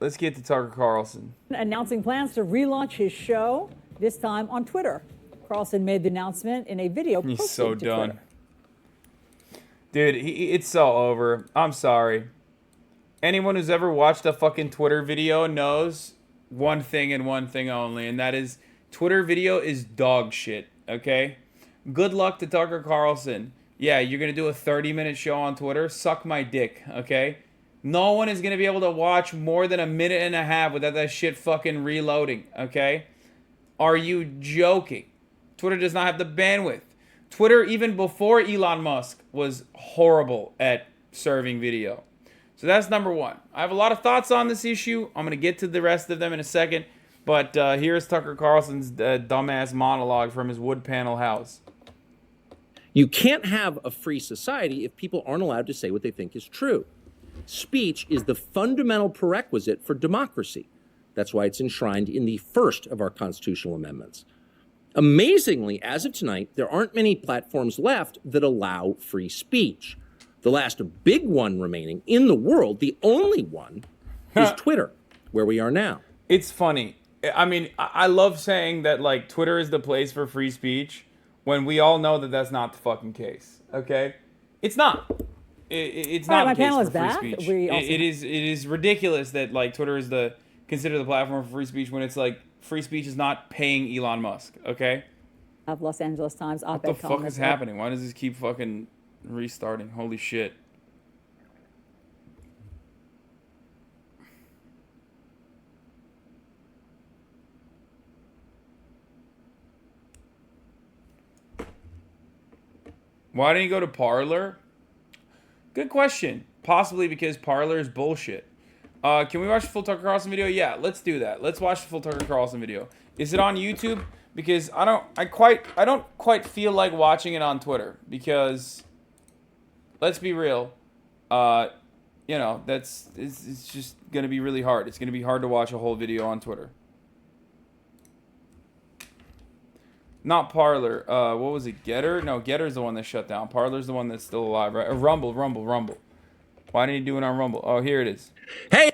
Let's get to Tucker Carlson. Announcing plans to relaunch his show, this time on Twitter. Carlson made the announcement in a video posted He's so to done. Twitter. Dude, it's so over. I'm sorry. Anyone who's ever watched a fucking Twitter video knows one thing and one thing only, and that is Twitter video is dog shit, okay? Good luck to Tucker Carlson. Yeah, you're going to do a 30-minute show on Twitter? Suck my dick, okay? No one is going to be able to watch more than a minute and a half without that shit fucking reloading, okay? Are you joking? Twitter does not have the bandwidth. Twitter, even before Elon Musk, was horrible at serving video. So that's number one. I have a lot of thoughts on this issue. I'm going to get to the rest of them in a second. But here's Tucker Carlson's dumbass monologue from his wood panel house. You can't have a free society if people aren't allowed to say what they think is true. Speech is the fundamental prerequisite for democracy. That's why it's enshrined in the first of our constitutional amendments. Amazingly, as of tonight, there aren't many platforms left that allow free speech. The last big one remaining in the world, the only one, is Twitter, where we are now. It's funny. I mean, I love saying that, like, Twitter is the place for free speech when we all know that that's not the fucking case, okay? It's not. It's not the case for free speech. It is ridiculous that, like, Twitter is considered the platform for free speech when it's, like, free speech is not paying Elon Musk, okay? Of Los Angeles Times op-ed What the fuck is happening? Why does this keep fucking restarting? Holy shit. Why didn't you go to Parler? Good question. Possibly because Parler is bullshit. Can we watch the full Tucker Carlson video? Yeah, let's do that. Let's watch the full Tucker Carlson video. Is it on YouTube? Because I don't quite feel like watching it on Twitter because let's be real. You know, it's just gonna be really hard. It's gonna be hard to watch a whole video on Twitter. Not Parler. What was it? Getter? No, Getter's the one that shut down. Parler's the one that's still alive, right? Rumble. Why didn't he do it on Rumble? Oh, here it is. Hey!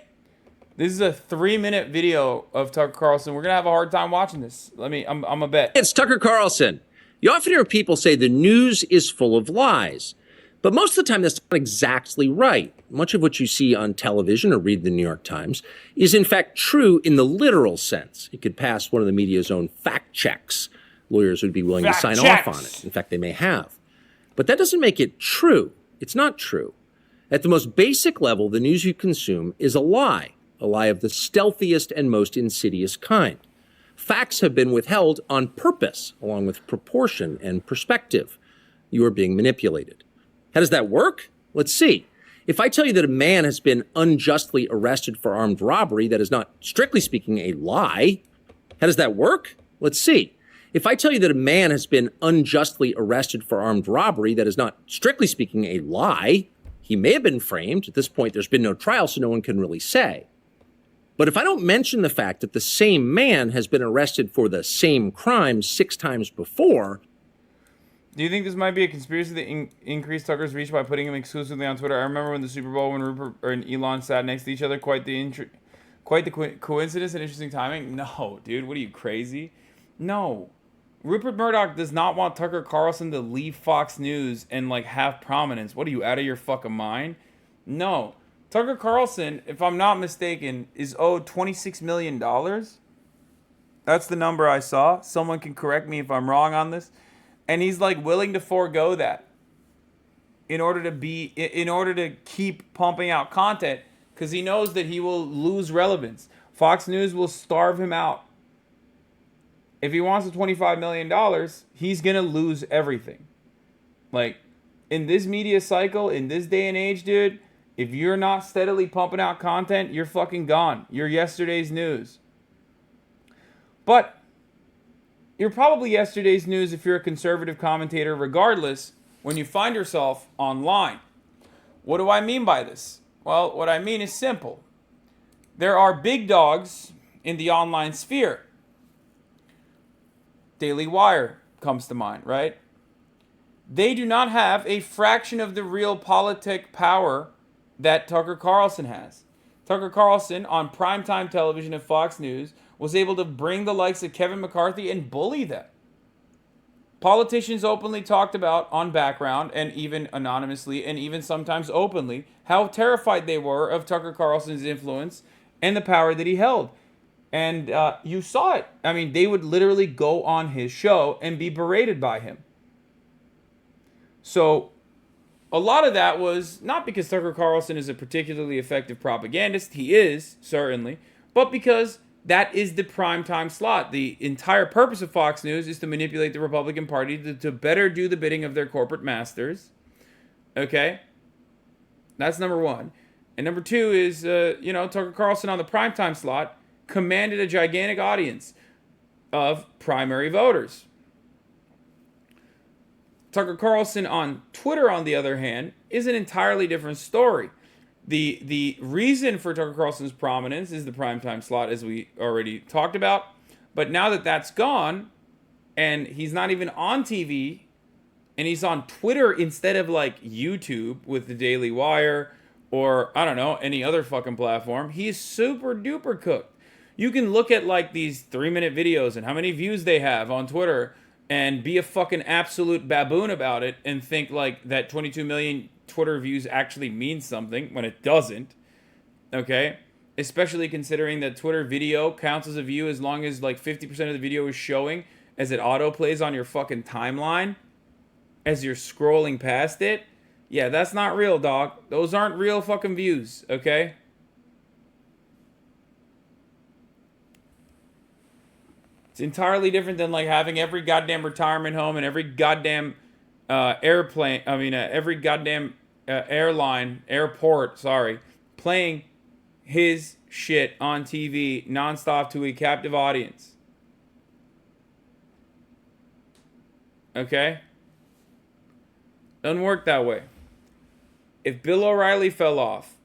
This is a 3-minute video of Tucker Carlson. We're going to have a hard time watching this. I'm a bet. It's Tucker Carlson. You often hear people say the news is full of lies. But most of the time, that's not exactly right. Much of what you see on television or read the New York Times is, in fact, true in the literal sense. It could pass one of the media's own fact checks. Lawyers would be willing to sign off on it. In fact, they may have. But that doesn't make it true. It's not true. At the most basic level, the news you consume is a lie of the stealthiest and most insidious kind. Facts have been withheld on purpose, along with proportion and perspective. You are being manipulated. How does that work? Let's see. If I tell you that a man has been unjustly arrested for armed robbery, that is not, strictly speaking, a lie. How does that work? Let's see. If I tell you that a man has been unjustly arrested for armed robbery, that is not, strictly speaking, a lie. He may have been framed. At this point, there's been no trial, so no one can really say. But if I don't mention the fact that the same man has been arrested for the same crime 6 times before... Do you think this might be a conspiracy to increase Tucker's reach by putting him exclusively on Twitter? I remember when the Super Bowl, when Rupert and Elon sat next to each other. Quite the coincidence and interesting timing. No, dude, what are you, crazy? No. Rupert Murdoch does not want Tucker Carlson to leave Fox News and, like, have prominence. What are you, out of your fucking mind? No. Tucker Carlson, if I'm not mistaken, is owed $26 million. That's the number I saw. Someone can correct me if I'm wrong on this. And he's, like, willing to forego that in order to keep pumping out content because he knows that he will lose relevance. Fox News will starve him out. If he wants the $25 million, he's going to lose everything. Like, in this media cycle, in this day and age, dude, if you're not steadily pumping out content, you're fucking gone. You're yesterday's news. But you're probably yesterday's news if you're a conservative commentator, regardless, when you find yourself online. What do I mean by this? Well, what I mean is simple. There are big dogs in the online sphere. Daily Wire comes to mind, right? They do not have a fraction of the real politic power that Tucker Carlson has. Tucker Carlson on primetime television at Fox News was able to bring the likes of Kevin McCarthy and bully them. Politicians openly talked about on background and even anonymously and even sometimes openly how terrified they were of Tucker Carlson's influence and the power that he held. And you saw it. I mean, they would literally go on his show and be berated by him. So a lot of that was not because Tucker Carlson is a particularly effective propagandist. He is, certainly. But because that is the primetime slot. The entire purpose of Fox News is to manipulate the Republican Party to better do the bidding of their corporate masters. Okay? That's number one. And number two is, Tucker Carlson on the primetime slot commanded a gigantic audience of primary voters. Tucker Carlson on Twitter, on the other hand, is an entirely different story. The reason for Tucker Carlson's prominence is the primetime slot, as we already talked about. But now that that's gone, and he's not even on TV, and he's on Twitter instead of like YouTube with the Daily Wire or, I don't know, any other fucking platform, he's super duper cooked. You can look at like these 3-minute videos and how many views they have on Twitter and be a fucking absolute baboon about it and think like that 22 million Twitter views actually means something when it doesn't. Okay? Especially considering that Twitter video counts as a view as long as like 50% of the video is showing as it auto plays on your fucking timeline as you're scrolling past it. Yeah, that's not real, dog. Those aren't real fucking views, okay? It's entirely different than like having every goddamn retirement home and every goddamn every goddamn airport, playing his shit on TV nonstop to a captive audience. Okay? Doesn't work that way. If Bill O'Reilly fell off,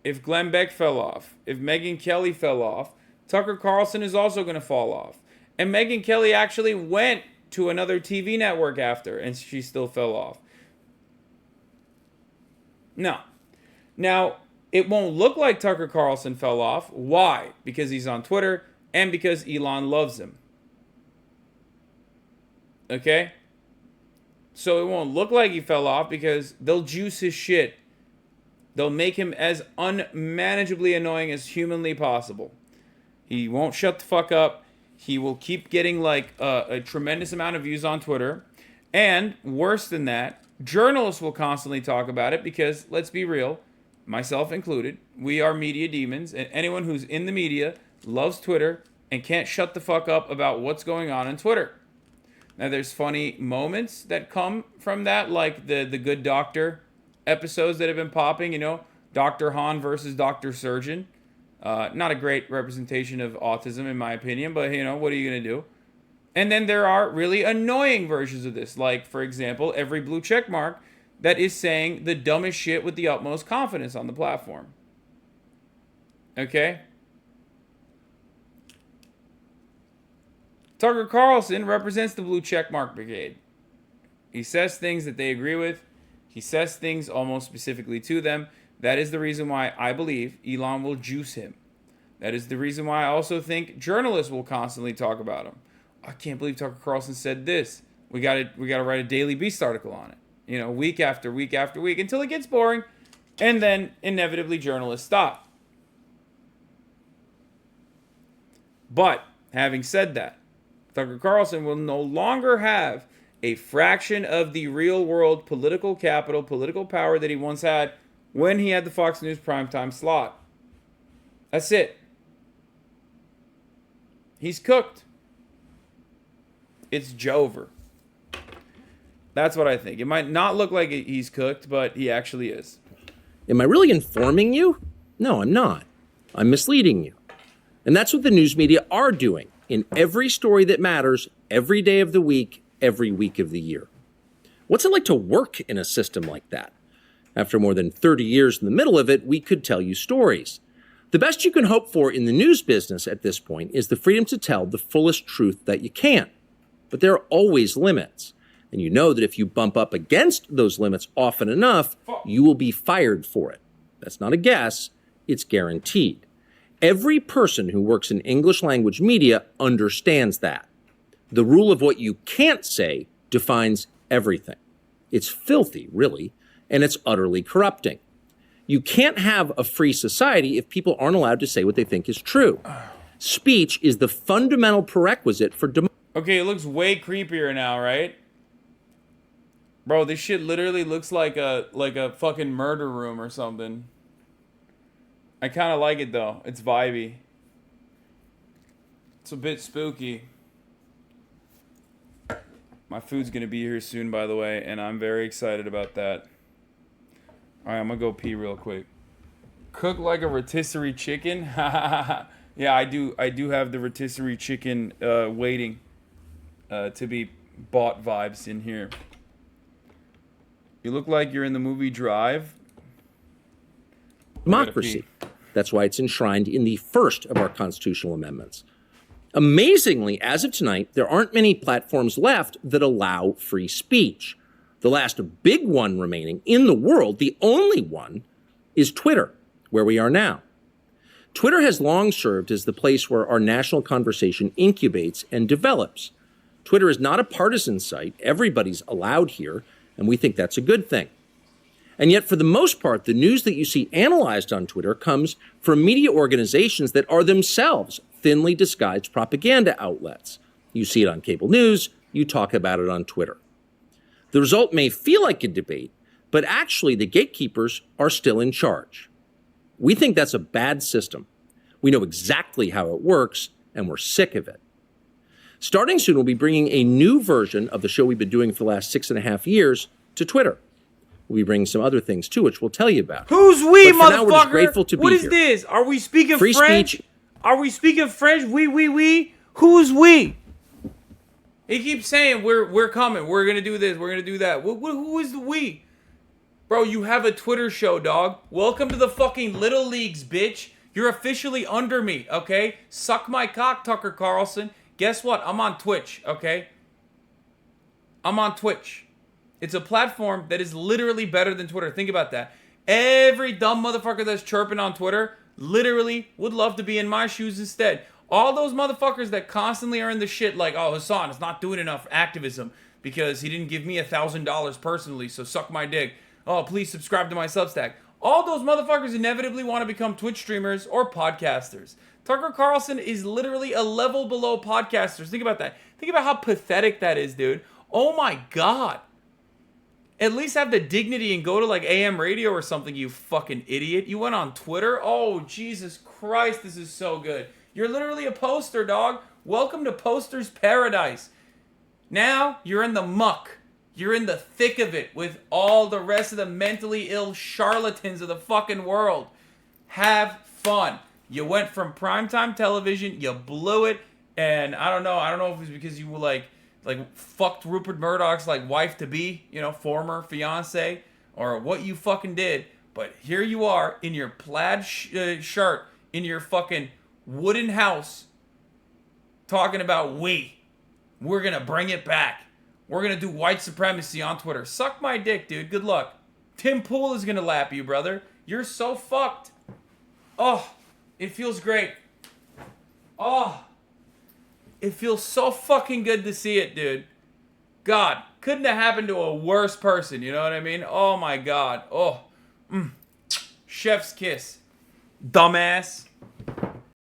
if Glenn Beck fell off, if Megyn Kelly fell off, Tucker Carlson is also going to fall off. And Megyn Kelly actually went to another TV network after, and she still fell off. No. Now, it won't look like Tucker Carlson fell off. Why? Because he's on Twitter and because Elon loves him. Okay? So it won't look like he fell off because they'll juice his shit. They'll make him as unmanageably annoying as humanly possible. He won't shut the fuck up. He will keep getting like a tremendous amount of views on Twitter. And worse than that, journalists will constantly talk about it because, let's be real, myself included, we are media demons. And anyone who's in the media loves Twitter and can't shut the fuck up about what's going on Twitter. Now, there's funny moments that come from that, like the Good Doctor episodes that have been popping, Dr. Han versus Dr. Surgeon. Not a great representation of autism, in my opinion, but, what are you going to do? And then there are really annoying versions of this, like, for example, every blue check mark that is saying the dumbest shit with the utmost confidence on the platform. Okay? Tucker Carlson represents the blue checkmark brigade. He says things that they agree with. He says things almost specifically to them. That is the reason why I believe Elon will juice him. That is the reason why I also think journalists will constantly talk about him. I can't believe Tucker Carlson said this. We got to write a Daily Beast article on it. Week after week after week until it gets boring, and then inevitably journalists stop. But having said that, Tucker Carlson will no longer have a fraction of the real world political capital, political power that he once had when he had the Fox News primetime slot. That's it. He's cooked. It's Jover. That's what I think. It might not look like he's cooked, but he actually is. Am I really informing you? No, I'm not. I'm misleading you. And that's what the news media are doing in every story that matters, every day of the week, every week of the year. What's it like to work in a system like that? After more than 30 years in the middle of it, we could tell you stories. The best you can hope for in the news business at this point is the freedom to tell the fullest truth that you can. But there are always limits. And you know that if you bump up against those limits often enough, you will be fired for it. That's not a guess. it's guaranteed. Every person who works in English language media understands that. The rule of what you can't say defines everything. It's filthy, really, and it's utterly corrupting. You can't have a free society if people aren't allowed to say what they think is true. Speech is the fundamental prerequisite for democracy. Okay, it looks way creepier now, right? Bro, this shit literally looks like a fucking murder room or something. I kind of like it though. It's vibey. It's a bit spooky. My food's gonna be here soon, by the way, and I'm very excited about that. Alright, I'm gonna go pee real quick. Cook like a rotisserie chicken? Yeah, I do have the rotisserie chicken waiting to be bought vibes in here. You look like you're in the movie Drive. Democracy. That's why it's enshrined in the first of our constitutional amendments. Amazingly, as of tonight, there aren't many platforms left that allow free speech. The last big one remaining in the world, the only one, is Twitter, where we are now. Twitter has long served as the place where our national conversation incubates and develops. Twitter is not a partisan site. Everybody's allowed here, and we think that's a good thing. And yet, for the most part, the news that you see analyzed on Twitter comes from media organizations that are themselves thinly disguised propaganda outlets. You see it on cable news, you talk about it on Twitter. The result may feel like a debate, but actually the gatekeepers are still in charge. We think that's a bad system. We know exactly how it works, and we're sick of it. Starting soon, we'll be bringing a new version of the show we've been doing for the last 6.5 years to Twitter. We'll be bringing some other things too, which we'll tell you about. Who's we, but for motherfucker? now, we're just grateful to what be is here. this? Are we speaking Free French? speech. Are we speaking French? We. Who's we? He keeps saying we're coming. We're gonna do this. We're gonna do that. Who is the we? Bro, you have a Twitter show, dog. Welcome to the fucking Little Leagues, bitch. You're officially under me, okay? Suck my cock, Tucker Carlson. Guess what? I'm on Twitch, okay? I'm on Twitch. It's a platform that is literally better than Twitter. Think about that. Every dumb motherfucker that's chirping on Twitter literally would love to be in my shoes instead. All those motherfuckers that constantly are in the shit like, oh, Hasan is not doing enough activism because he didn't give me $1,000 personally, so suck my dick. Oh, please subscribe to my Substack. All those motherfuckers inevitably want to become Twitch streamers or podcasters. Tucker Carlson is literally a level below podcasters. Think about that. Think about how pathetic that is, dude. Oh my God. At least have the dignity and go to like AM radio or something, you fucking idiot. You went on Twitter? Oh, Jesus Christ, this is so good. You're literally a poster, dog. Welcome to Poster's Paradise. Now, you're in the muck. You're in the thick of it with all the rest of the mentally ill charlatans of the fucking world. Have fun. You went from primetime television, you blew it, and I don't know if it was because you were like fucked Rupert Murdoch's like wife to be, former fiance, or what you fucking did. But here you are in your plaid shirt in your fucking wooden house, talking about we're gonna bring it back. We're gonna do white supremacy on Twitter. Suck my dick, dude. Good luck. Tim Pool is gonna lap you, brother. You're so fucked. Oh, it feels great. Oh. It feels so fucking good to see it, dude. God, couldn't have happened to a worse person, you know what I mean? Oh my God. Oh. Chef's kiss. Dumbass.